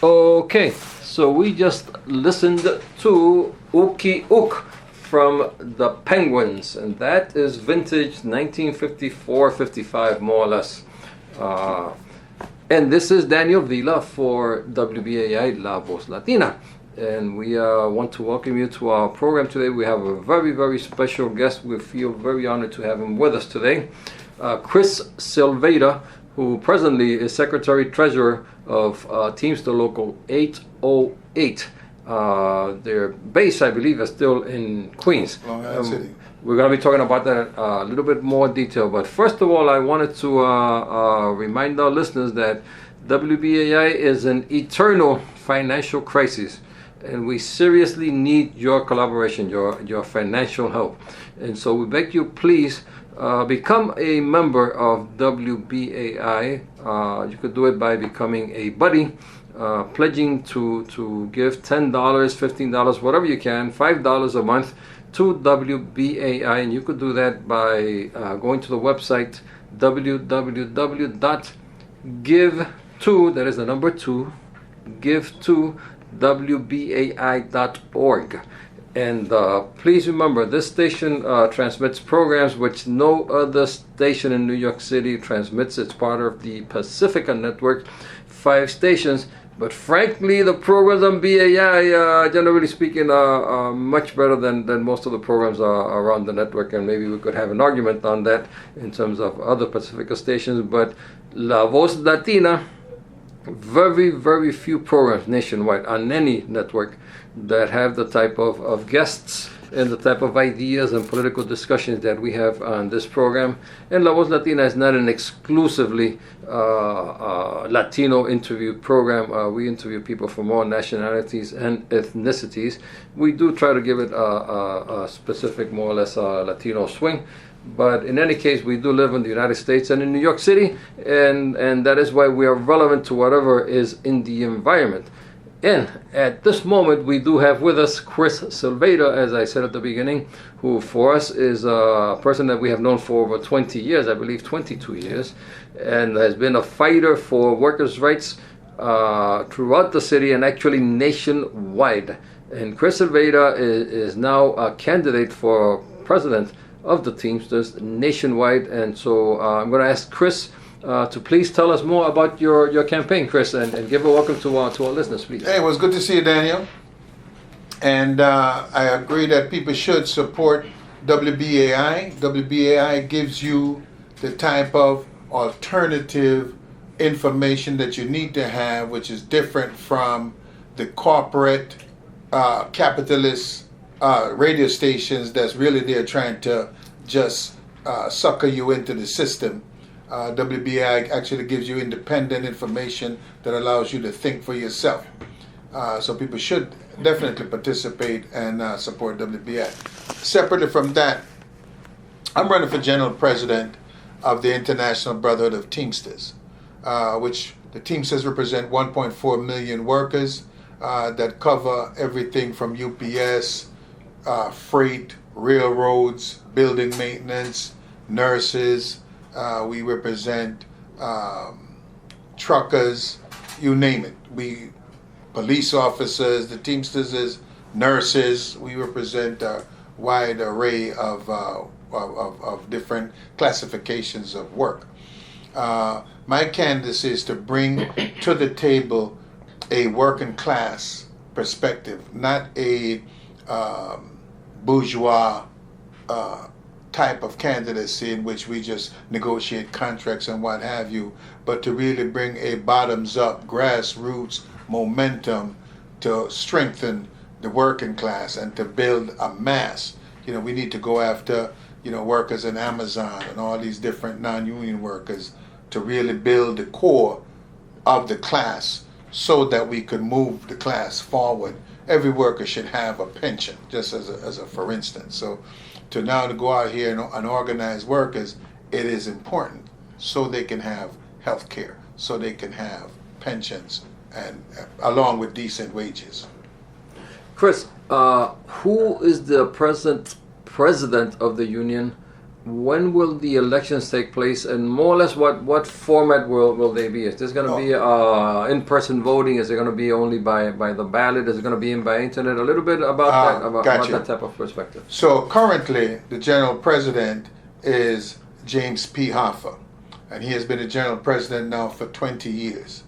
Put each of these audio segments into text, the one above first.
Okay, so we just listened to Ookie Ook from the Penguins, and that is vintage 1954-55, more or less. And this is Daniel Vila for WBAI La Voz Latina. And we want to welcome you to our program today. We have a very, very special guest. We feel very honored to have him with us today. Chris Silvera, who presently is Secretary Treasurer of Teamster Local 808. Their base, I believe, is still in Queens. Long Island City. We're going to be talking about that a little bit more detail. But first of all, I wanted to remind our listeners that WBAI is an eternal financial crisis. And we seriously need your collaboration, your financial help. And so we beg you, please, become a member of WBAI. You could do it by becoming a buddy, pledging to give $10, $15, whatever you can, $5 a month to WBAI. And you could do that by going to the website www.give2, that is the number 2, give2wbai.org. And please remember, this station transmits programs which no other station in New York City transmits. It's part of the Pacifica Network, 5 stations. But frankly, the programs on BAI, generally speaking, are much better than most of the programs around the network. And maybe we could have an argument on that in terms of other Pacifica stations. But La Voz Latina, very, very few programs nationwide on any network that have the type of guests and the type of ideas and political discussions that we have on this program. And La Voz Latina is not an exclusively Latino interview program. We interview people from all nationalities and ethnicities. We do try to give it a specific, more or less, Latino swing. But in any case, we do live in the United States and in New York City, and that is why we are relevant to whatever is in the environment. And at this moment, we do have with us Chris Silvera, as I said at the beginning, who for us is a person that we have known for over 20 years, I believe 22 years, and has been a fighter for workers' rights throughout the city and actually nationwide. And Chris Silvera is now a candidate for president of the Teamsters nationwide. And so I'm going to ask Chris to please tell us more about your campaign, Chris, and give a welcome to our listeners, please. Hey, it was good to see you, Daniel. And I agree that people should support WBAI. WBAI gives you the type of alternative information that you need to have, which is different from the corporate capitalist radio stations that's really there trying to just sucker you into the system. WBI actually gives you independent information that allows you to think for yourself. So people should definitely participate and support WBI. Separately from that, I'm running for general president of the International Brotherhood of Teamsters, which the Teamsters represent 1.4 million workers that cover everything from UPS, freight, railroads, building maintenance, nurses. We represent truckers, you name it. We police officers, the Teamsters is nurses. We represent a wide array of different classifications of work. My candidacy is to bring to the table a working class perspective, not a bourgeois type of candidacy in which we just negotiate contracts and what have you, but to really bring a bottoms-up, grassroots momentum to strengthen the working class and to build a mass. You know, we need to go after, workers in Amazon and all these different non-union workers to really build the core of the class so that we could move the class forward. Every worker should have a pension, just as a for instance. So to go out here and organize workers, it is important so they can have health care, so they can have pensions, and along with decent wages. Chris, who is the present president of the union when will the elections take place, and more or less what format will they be? Is this going to be in-person voting? Is it going to be only by the ballot? Is it going to be by internet? A little bit about about that type of perspective. So currently, the general president is James P. Hoffa, and he has been the general president now for 20 years.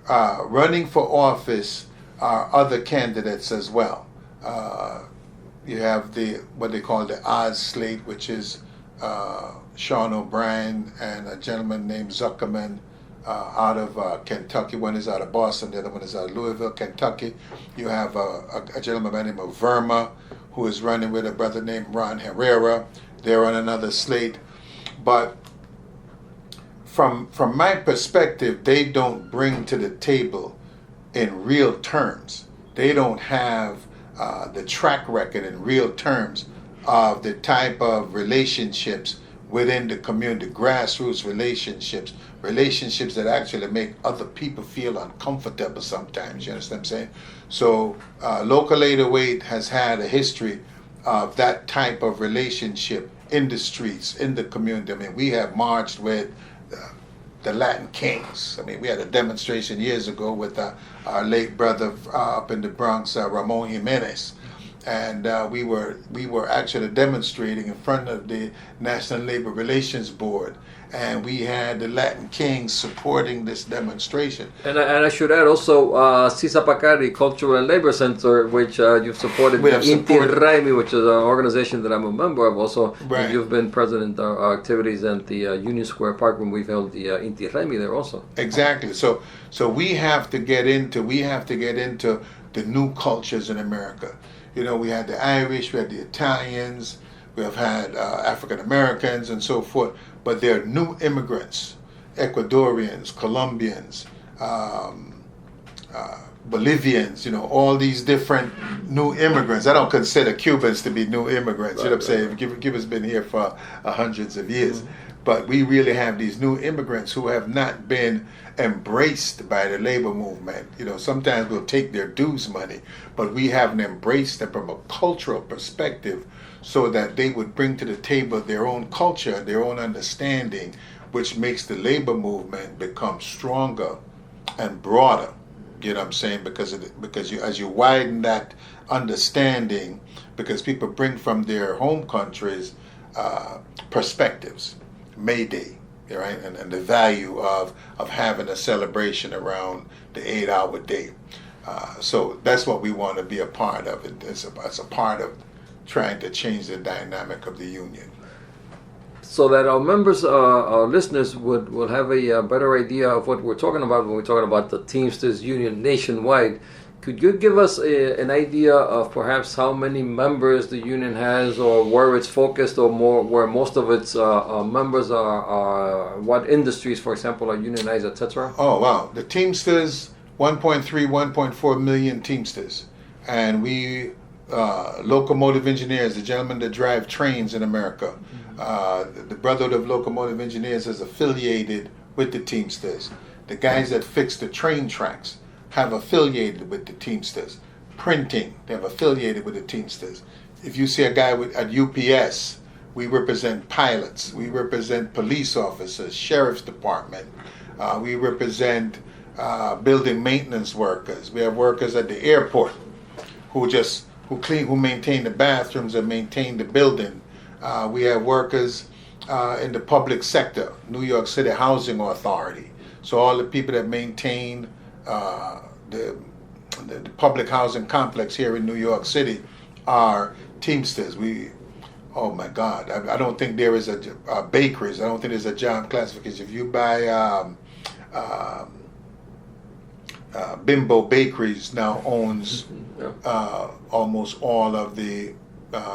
Running for office are other candidates as well. You have what they call the Oz slate, which is Sean O'Brien and a gentleman named Zuckerman out of Kentucky. One is out of Boston, the other one is out of Louisville, Kentucky. You have a gentleman by the name of Verma, who is running with a brother named Ron Herrera. They're on another slate. But from my perspective, they don't bring to the table in real terms. They don't have the track record in real terms of the type of relationships within the community, grassroots relationships that actually make other people feel uncomfortable sometimes. You understand what I'm saying? So Local 808 has had a history of that type of relationship in the streets, in the community. I mean, we have marched with the Latin Kings. I mean, we had a demonstration years ago with our late brother up in the Bronx, Ramon Jimenez. And we were actually demonstrating in front of the National Labor Relations Board, and we had the Latin Kings supporting this demonstration. And I should add also Sisapacari Cultural and Labor Center, which you've supported. Inti Raimi, which is an organization that I'm a member of also. Right. You've been president of our activities at the Union Square Park when we've held the Inti Raimi there also. Exactly. So we have to get into the new cultures in America. You know, we had the Irish, we had the Italians, we have had African Americans and so forth, but there are new immigrants, Ecuadorians, Colombians, Bolivians, you know, all these different new immigrants. I don't consider Cubans to be new immigrants, you know what I'm saying? Cuba's been here for hundreds of years. Mm-hmm. But we really have these new immigrants who have not been embraced by the labor movement. You know, sometimes we'll take their dues money, but we haven't embraced them from a cultural perspective so that they would bring to the table their own culture, their own understanding, which makes the labor movement become stronger and broader. You know what I'm saying? Because as you widen that understanding, because people bring from their home countries perspectives. May Day, right, and the value of having a celebration around the 8-hour day. So that's what we want to be a part of. It's a part of trying to change the dynamic of the union. So that our members, our listeners will have a better idea of what we're talking about when we're talking about the Teamsters Union nationwide. Could you give us an idea of perhaps how many members the union has, or where it's focused, or where most of its members are, what industries, for example, are unionized, etc.? Oh, wow. The Teamsters, 1.3, 1.4 million Teamsters. And we, locomotive engineers, the gentlemen that drive trains in America, the Brotherhood of Locomotive Engineers is affiliated with the Teamsters. The guys that fix the train tracks have affiliated with the Teamsters. Printing, they have affiliated with the Teamsters. If you see a guy at UPS, we represent pilots, we represent police officers, sheriff's department, we represent building maintenance workers. We have workers at the airport who maintain the bathrooms and maintain the building. We have workers in the public sector, New York City Housing Authority. So all the people that maintain the public housing complex here in New York City are Teamsters. Oh my God, I don't think there is a bakeries. I don't think there's a job classification. If you buy Bimbo Bakeries now owns almost all of the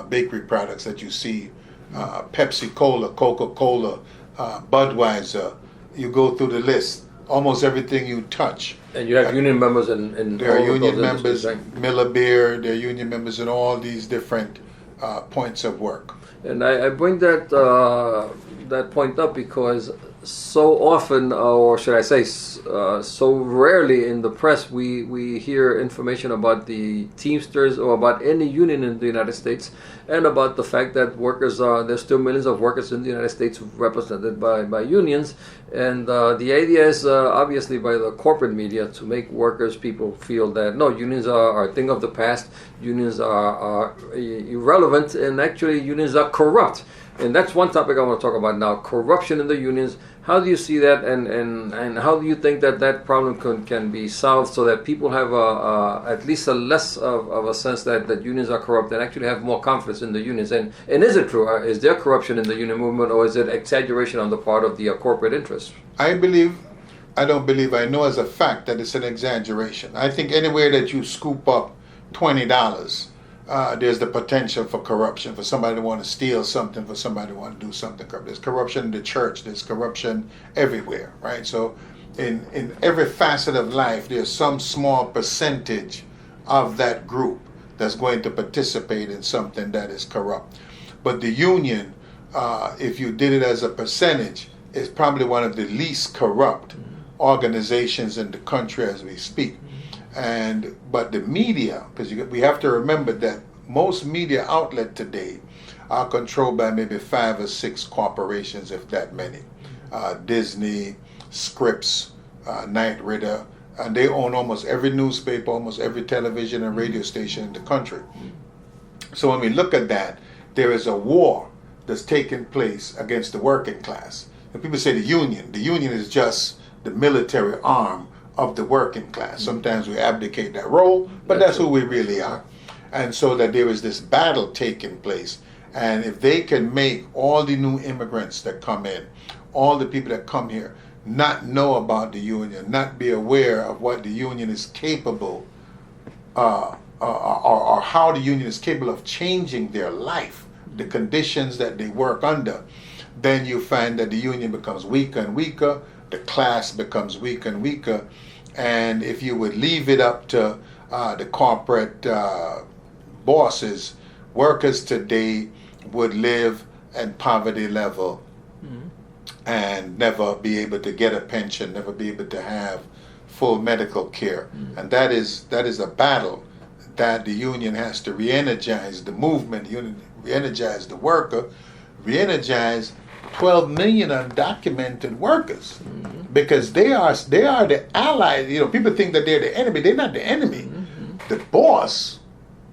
bakery products that you see. Pepsi Cola, Coca-Cola, Budweiser. You go through the list. Almost everything you touch. And you have union members in there all are union of those members, right? Miller Beer, there are union members in all these different points of work. And I bring that point up because so often, or should I say, so rarely in the press, we hear information about the Teamsters or about any union in the United States, and about the fact that there's still millions of workers in the United States represented by unions. And the idea is obviously by the corporate media to make people feel that no, unions are a thing of the past, unions are irrelevant, and actually unions are corrupt. And that's one topic I want to talk about now, corruption in the unions. How do you see that, and how do you think that problem can be solved so that people have at least a less of a sense that unions are corrupt and actually have more confidence in the unions? And is it true? Is there corruption in the union movement, or is it exaggeration on the part of the corporate interests? I know as a fact that it's an exaggeration. I think anywhere that you scoop up $20, there's the potential for corruption, for somebody to want to steal something, for somebody to want to do something corrupt. There's corruption in the church, there's corruption everywhere, right? So in every facet of life, there's some small percentage of that group that's going to participate in something that is corrupt. But the union, if you did it as a percentage, is probably one of the least corrupt organizations in the country as we speak. But the media, because we have to remember that most media outlet today are controlled by maybe 5 or 6 corporations, if that many. Disney, Scripps, Knight Ridder, and they own almost every newspaper, almost every television and radio station in the country. So when we look at that, there is a war that's taking place against the working class. And people say the union is just the military arm of the working class. Sometimes we abdicate that role, but that's who we really are. And so that there is this battle taking place. And if they can make all the new immigrants that come in, all the people that come here, not know about the union, not be aware of what the union is capable, or how the union is capable of changing their life, the conditions that they work under, then you find that the union becomes weaker and weaker, the class becomes weaker and weaker. And if you would leave it up to the corporate bosses, workers today would live in poverty level and never be able to get a pension, never be able to have full medical care. And that is a battle that the union has to re-energize the movement, re-energize the worker, re-energize 12 million undocumented workers, because they are the allies. People think that they're the enemy. They're not the enemy. The boss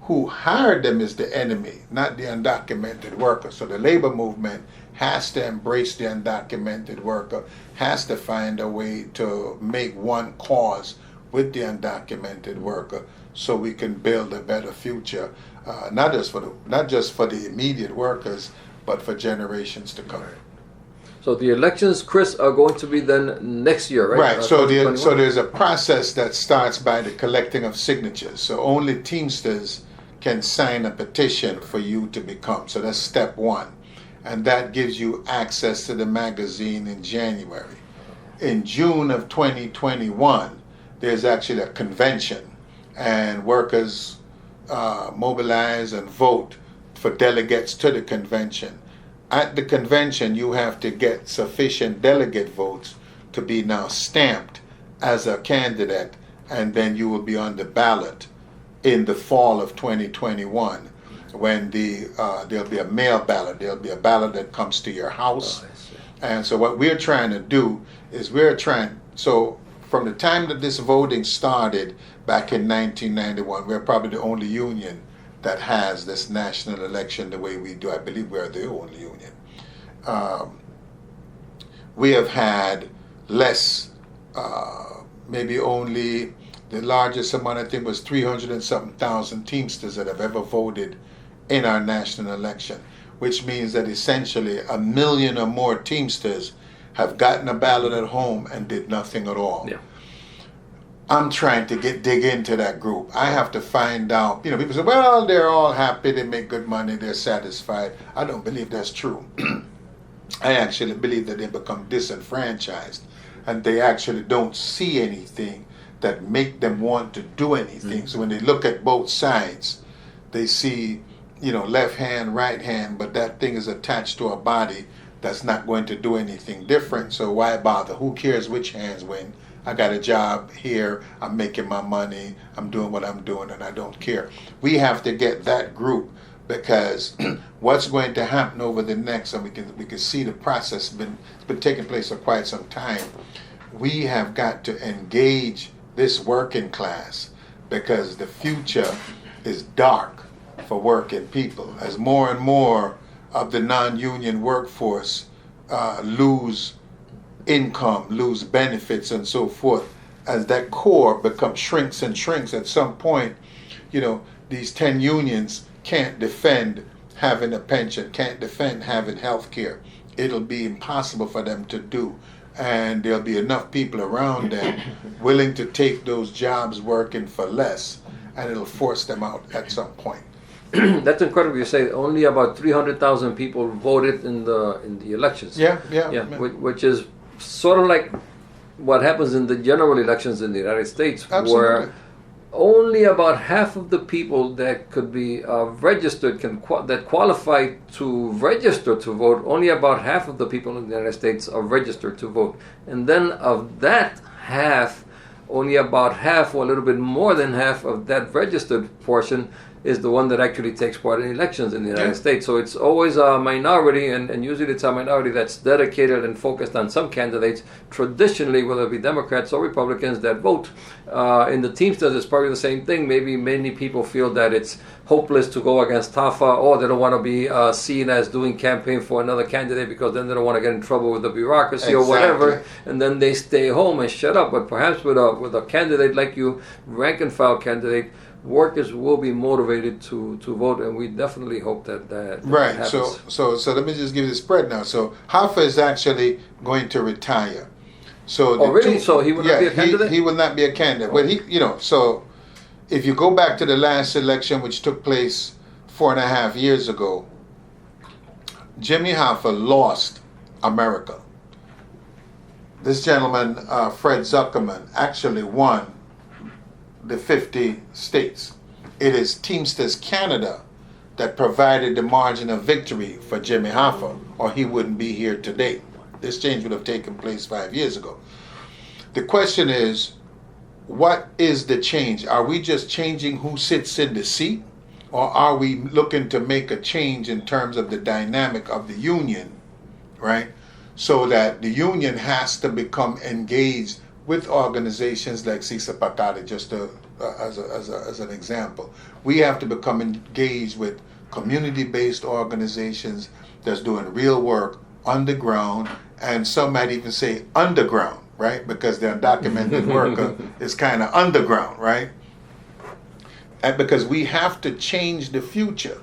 who hired them is the enemy, not the undocumented worker. So the labor movement has to embrace the undocumented worker, has to find a way to make one cause with the undocumented worker, so we can build a better future, not just for the immediate workers, but for generations to come. So the elections, Chris, are going to be then next year, right? Right. So there's a process that starts by the collecting of signatures. So only Teamsters can sign a petition for you to become. So that's step 1. And that gives you access to the magazine in January. In June of 2021, there's actually a convention, and workers mobilize and vote for delegates to the convention. At the convention, you have to get sufficient delegate votes to be now stamped as a candidate, and then you will be on the ballot in the fall of 2021, when there'll be a mail ballot. There'll be a ballot that comes to your house. And so what we're trying to do is so from the time that this voting started back in 1991, we're probably the only union that has this national election the way we do. I believe we're the only union. We have had less, maybe only the largest amount, I think, was 300 and something thousand Teamsters that have ever voted in our national election, which means that essentially 1 million or more Teamsters have gotten a ballot at home and did nothing at all. Yeah. I'm trying to dig into that group. I have to find out. People say, well, they're all happy, they make good money, they're satisfied. I don't believe that's true. I actually believe that they become disenfranchised, and they actually don't see anything that make them want to do anything. So when they look at both sides, they see, left hand, right hand, but that thing is attached to a body that's not going to do anything different. So why bother? Who cares which hands win? I got a job here, I'm making my money, I'm doing what I'm doing, and I don't care. We have to get that group, because what's going to happen over the next, and we can see the process it's been taking place for quite some time. We have got to engage this working class, because the future is dark for working people as more and more of the non-union workforce lose income, lose benefits, and so forth. As that core shrinks and shrinks, at some point, these 10 unions can't defend having a pension, can't defend having health care. It'll be impossible for them to do. And there'll be enough people around them willing to take those jobs working for less, and it'll force them out at some point. That's incredible. You say only about 300,000 people voted in the elections. Yeah. Which is sort of like what happens in the general elections in the United States. Absolutely. Where only about half of the people that could be registered that qualify to register to vote. Only about half of the people in the United States are registered to vote, and then of that half, only about half, or a little bit more than half of that registered portion is the one that actually takes part in elections in the United States. So it's always a minority, and usually it's a minority that's dedicated and focused on some candidates, traditionally, whether it be Democrats or Republicans, that vote. In the Teamsters, it's probably the same thing. Maybe many people feel that it's hopeless to go against TAFA, or they don't want to be seen as doing campaign for another candidate, because then they don't want to get in trouble with the bureaucracy or whatever, and then they stay home and shut up. But perhaps with a candidate like you, rank and file candidate, workers will be motivated to vote, and we definitely hope that right. happens. So let me just give you the spread now. So Hoffa is actually going to retire. So really? So he will not be a candidate? He will not be a candidate. But so if you go back to the last election, which took place 4.5 years ago, Jimmy Hoffa lost America. This gentleman, Fred Zuckerman, actually won the 50 states. It is Teamsters Canada that provided the margin of victory for Jimmy Hoffa, or he wouldn't be here today. This change would have taken place 5 years ago. The question is, what is the change? Are we just changing who sits in the seat, or are we looking to make a change in terms of the dynamic of the union, right? So that the union has to become engaged with organizations like Sisa Patali, just as an example. We have to become engaged with community-based organizations that's doing real work on the ground, and some might even say underground, right? Because the undocumented worker is kind of underground, right? And because we have to change the future.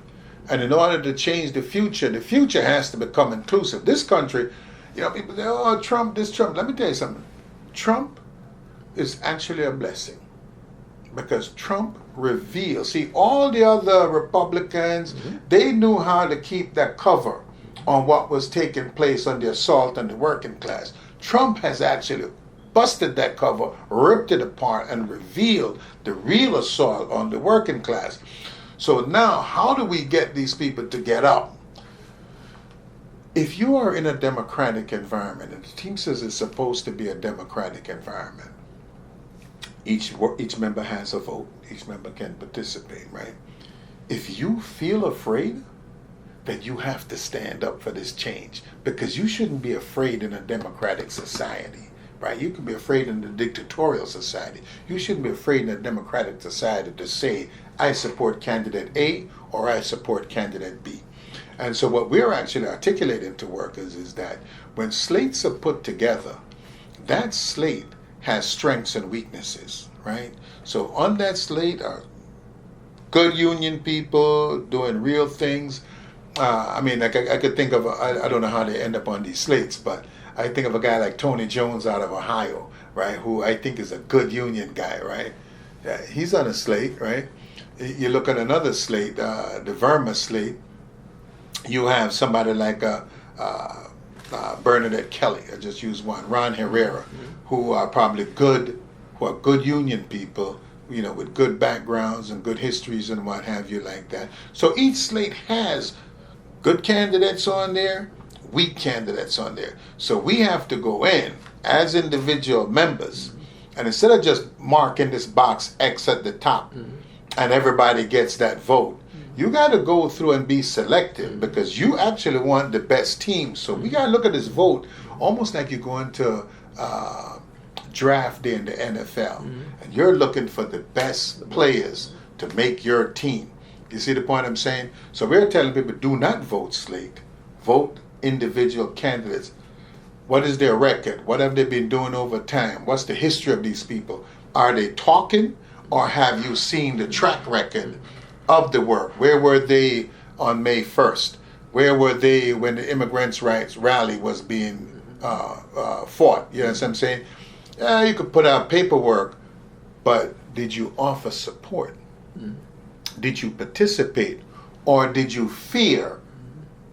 And in order to change the future has to become inclusive. This country, people say, oh, Trump, this Trump. Let me tell you something. Trump is actually a blessing, because Trump reveals. See, all the other Republicans, they knew how to keep that cover on what was taking place on the assault on the working class. Trump has actually busted that cover, ripped it apart, and revealed the real assault on the working class. So now, how do we get these people to get up? If you are in a democratic environment, and the Teamsters is supposed to be a democratic environment, each member has a vote, each member can participate, right? If you feel afraid, then you have to stand up for this change, because you shouldn't be afraid in a democratic society, right? You can be afraid in a dictatorial society. You shouldn't be afraid in a democratic society to say, I support candidate A or I support candidate B. And so what we're actually articulating to workers is that when slates are put together, that slate has strengths and weaknesses, right? So on that slate are good union people doing real things. I could think of, I don't know how they end up on these slates, but I think of a guy like Tony Jones out of Ohio, right, who I think is a good union guy, right? He's on a slate, right? You look at another slate, the Verma slate, you have somebody like Bernadette Kelly, I just use one, Ron Herrera, who are probably good union people, with good backgrounds and good histories and what have you like that. So each slate has good candidates on there, weak candidates on there. So we have to go in as individual members, and instead of just marking this box X at the top, and everybody gets that vote, you got to go through and be selective, because you actually want the best team. So we got to look at this vote almost like you're going to draft day in the NFL, and you're looking for the best players to make your team. You see the point I'm saying? So we're telling people, do not vote slate. Vote individual candidates. What is their record? What have they been doing over time? What's the history of these people? Are they talking, or have you seen the track record of the work? Where were they on May 1st? Where were they when the immigrants' rights rally was being fought? You know what I'm saying? You could put out paperwork, but did you offer support? Did you participate? Or did you fear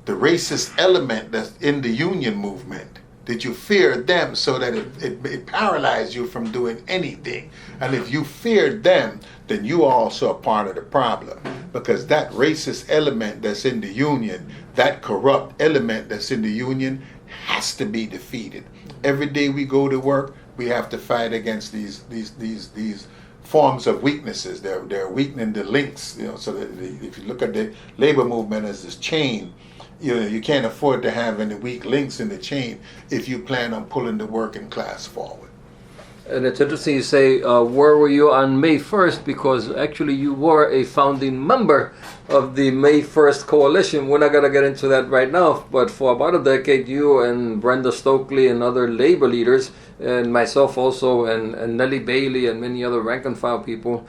the racist element that's in the union movement? Did you fear them so that it paralyzed you from doing anything? And if you feared them, then you are also a part of the problem. Because that racist element that's in the union, that corrupt element that's in the union, has to be defeated. Every day we go to work, we have to fight against these forms of weaknesses. They're weakening the links, so that if you look at the labor movement as this chain, you can't afford to have any weak links in the chain if you plan on pulling the working class forward. And it's interesting you say, where were you on May 1st? Because actually you were a founding member of the May 1st coalition. We're not going to get into that right now, but for about a decade, you and Brenda Stokely and other labor leaders, and myself also, and Nellie Bailey and many other rank and file people,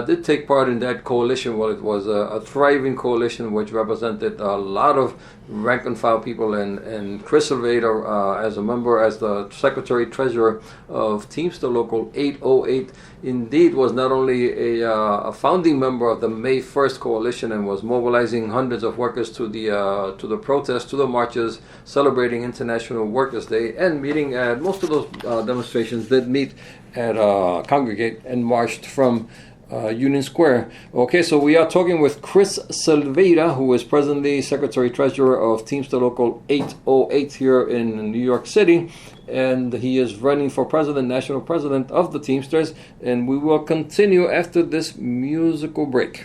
did take part in that coalition. Well, it was a thriving coalition which represented a lot of rank and file people, and Chris Silvera as a member, as the Secretary Treasurer of Teamster Local 808, indeed was not only a founding member of the May 1st coalition and was mobilizing hundreds of workers to the protests, to the marches, celebrating International Workers' Day, and meeting at most of those demonstrations did meet at congregate and marched from Union Square. Okay, so we are talking with Chris Silvera, who is presently Secretary Treasurer of Teamster Local 808 here in New York City, and he is running for president, national president of the Teamsters, and we will continue after this musical break.